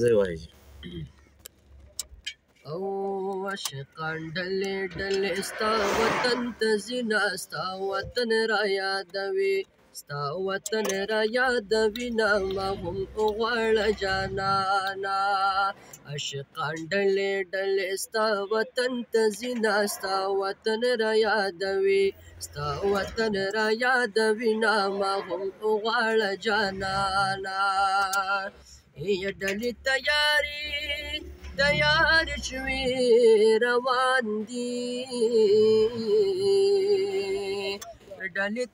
زي وایي او عاشقان ډلې ډلې ستا وطن ته ځينه ستا وطن را یادوي ستا وطن را یادوي نه ما هم غواړه جانانا عاشقان ډلې ډلې ستا وطن ته ځينه ستا وطن را یادوي ستا وطن را یادوي نه ما هم غواړه جانانا ای ډلې تیارې تیار شوي روان دي ډلې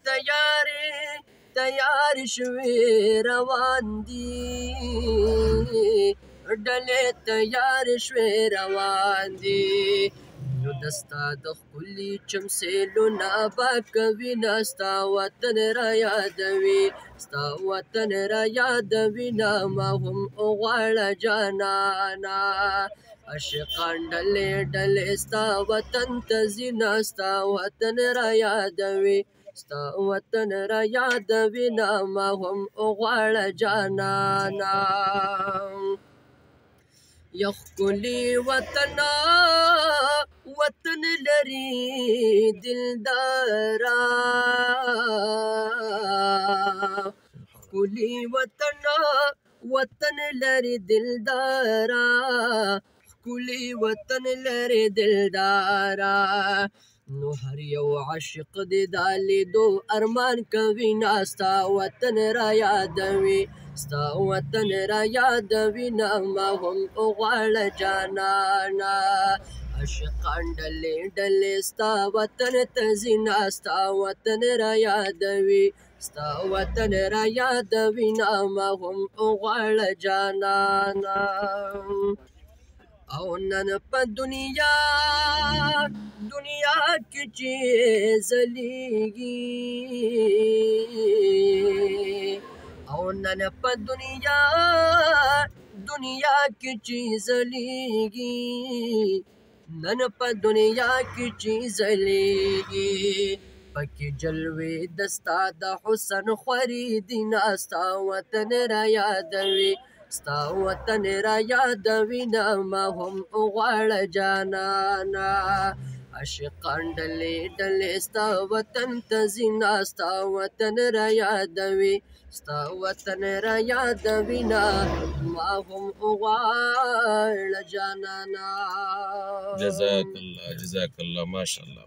تیار شوي روان دي ډلې تیار شوي روان دي نو دستا د ښکلي چمسیلونه به کوي نه ستا وطن را یادوي ستا وطن را یادوي نه ما هم غواړه جانانا عاشقان ډلې ډلې ستا وطن ته ځي نه ستا وطن را یادوي ستا وطن را یادوي نه ما هم غواړه جانانا یو ښکلي وطنه وطن لري دلدارا ښکلي وطنه وطن لري دلدارا ښکلي وطن لري دلدارا نو هر یو عاشق دې دا لیدو ارمان کوي نه ستا وطن را یادوي ستا وطن را یادوي نه ما هم غواړه جانانا عاشقان ډلې ډلې ستا وطن ته ځي نه ستا وطن را یادوي ستا وطن را یادوي نه ما هم غواړه جانانا او نن په دنیا کې چې ځلیږي او نن په دنیا کې چې ځلیږي نن په دنیا کې چې ځلیږي پکې جلوې دستا د حسن خوري دي نه ستا وطن را یادوي ستا وطن را یادوي نه ما هم غواړه جانانا عاشقان ډلې ډلې ستا وطن ته ځي نه ستا وطن را یادوي ستا وطن را یادوي نه ما هم غواړه جانانا جزاك الله ماشاء الله